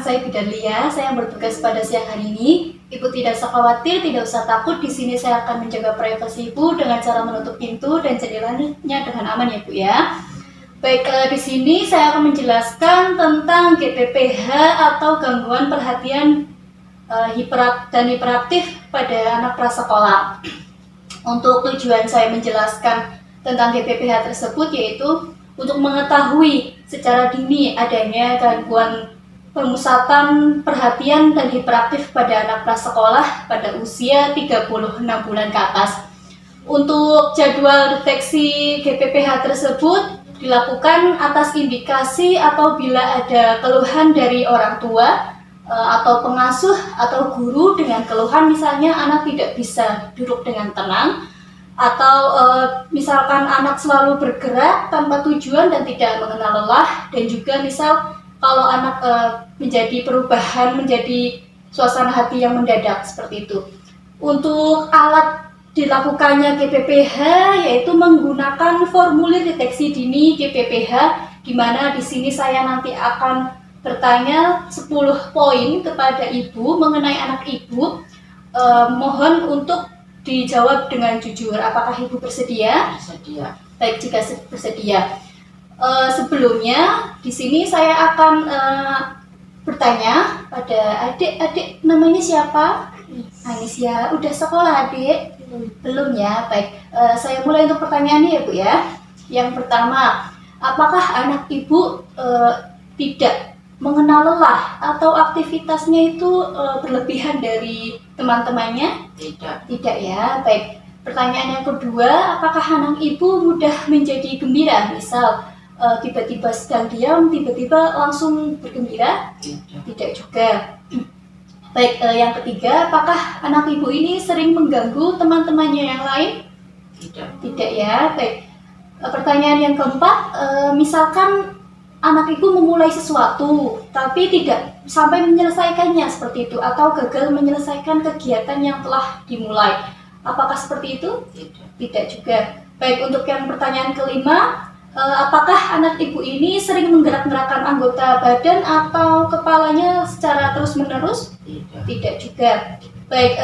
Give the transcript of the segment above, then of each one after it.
saya Bidalia, saya yang bertugas pada siang hari ini. Ibu tidak usah khawatir, tidak usah takut. Di sini saya akan menjaga privasi Ibu dengan cara menutup pintu dan jendelanya dengan aman ya Bu ya. Baik, di sini saya akan menjelaskan tentang GPPH atau gangguan perhatian hiperaktif pada anak prasekolah. Untuk tujuan saya menjelaskan tentang GPPH tersebut yaitu untuk mengetahui secara dini adanya gangguan pemusatan perhatian dan hiperaktif pada anak prasekolah pada usia 36 bulan ke atas. Untuk jadwal deteksi GPPH tersebut dilakukan atas indikasi atau bila ada keluhan dari orang tua atau pengasuh atau guru dengan keluhan misalnya anak tidak bisa duduk dengan tenang, atau misalkan anak selalu bergerak tanpa tujuan dan tidak mengenal lelah, dan juga misal kalau anak menjadi perubahan menjadi suasana hati yang mendadak seperti itu. Untuk alat dilakukannya GPPH yaitu menggunakan formulir deteksi dini GPPH, di mana di sini saya nanti akan bertanya 10 poin kepada ibu mengenai anak ibu. Mohon untuk dijawab dengan jujur. Apakah ibu bersedia? Bersedia. Baik, jika bersedia. Sebelumnya di sini saya akan bertanya pada adik-adik, namanya siapa? Anisia. Udah sekolah adik? Belum ya. Baik, saya mulai untuk pertanyaannya ya Bu ya. Yang pertama, apakah anak ibu tidak mengenal lelah atau aktivitasnya itu berlebihan dari teman-temannya? Tidak ya. Baik. Pertanyaan yang kedua, apakah anak ibu mudah menjadi gembira? Misal tiba-tiba sedang diam, tiba-tiba langsung bergembira? Tidak juga. Baik, yang ketiga, apakah anak ibu ini sering mengganggu teman-temannya yang lain? Tidak ya. Baik. Pertanyaan yang keempat, misalkan anak ibu memulai sesuatu tapi tidak sampai menyelesaikannya seperti itu, atau gagal menyelesaikan kegiatan yang telah dimulai. Apakah seperti itu? Tidak juga. Baik, untuk yang pertanyaan kelima, apakah anak ibu ini sering menggerak-gerakkan anggota badan atau kepalanya secara terus-menerus? Tidak juga. Baik,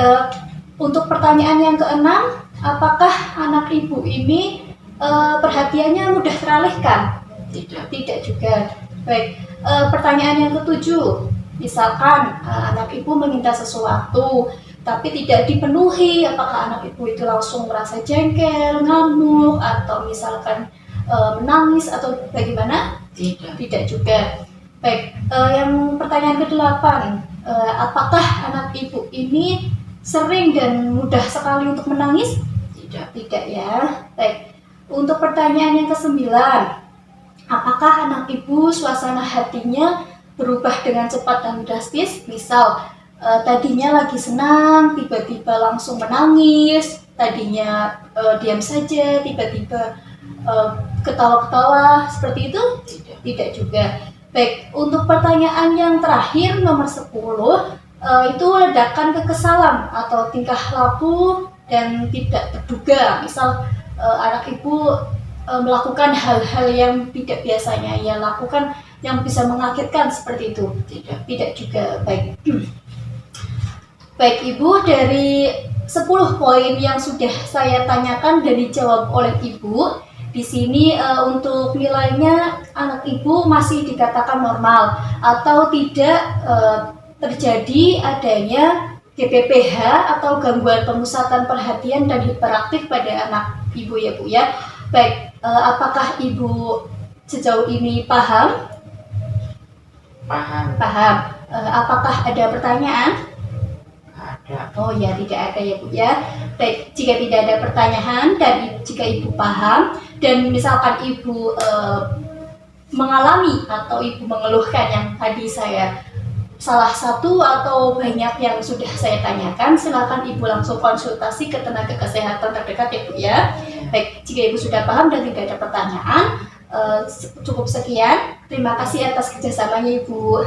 untuk pertanyaan yang keenam, apakah anak ibu ini perhatiannya mudah teralihkan? Tidak juga. Baik, pertanyaan yang ketujuh, misalkan anak ibu meminta sesuatu tapi tidak dipenuhi, apakah anak ibu itu langsung merasa jengkel, ngamuk, atau misalkan menangis atau bagaimana? Tidak juga. Baik, yang pertanyaan kedelapan, apakah anak ibu ini sering dan mudah sekali untuk menangis? Tidak ya. Baik, untuk pertanyaan yang kesembilan, apakah anak ibu suasana hatinya berubah dengan cepat dan drastis? Misal tadinya lagi senang, tiba-tiba langsung menangis, tadinya diam saja, tiba-tiba ketawa-ketawa, seperti itu? Tidak juga. Baik, untuk pertanyaan yang terakhir nomor 10, itu ledakan kekesalan atau tingkah laku dan tidak terduga. Misal anak ibu melakukan hal-hal yang tidak biasanya ia lakukan yang bisa mengagetkan seperti itu? Tidak juga. Baik. Baik Ibu, dari 10 poin yang sudah saya tanyakan dan dijawab oleh Ibu, di sini untuk nilainya anak Ibu masih dikatakan normal atau tidak terjadi adanya GPPH atau gangguan pemusatan perhatian dan hiperaktif pada anak Ibu ya Bu ya. Baik, apakah Ibu sejauh ini paham? Paham. Apakah ada pertanyaan? Oh ya, tidak ada ya Bu ya. Baik, jika tidak ada pertanyaan dan jika Ibu paham dan misalkan Ibu mengalami atau Ibu mengeluhkan yang tadi saya salah satu atau banyak yang sudah saya tanyakan, silakan Ibu langsung konsultasi ke tenaga kesehatan terdekat ya Bu ya. Baik, jika Ibu sudah paham dan tidak ada pertanyaan, cukup sekian. Terima kasih atas kerjasamanya Ibu.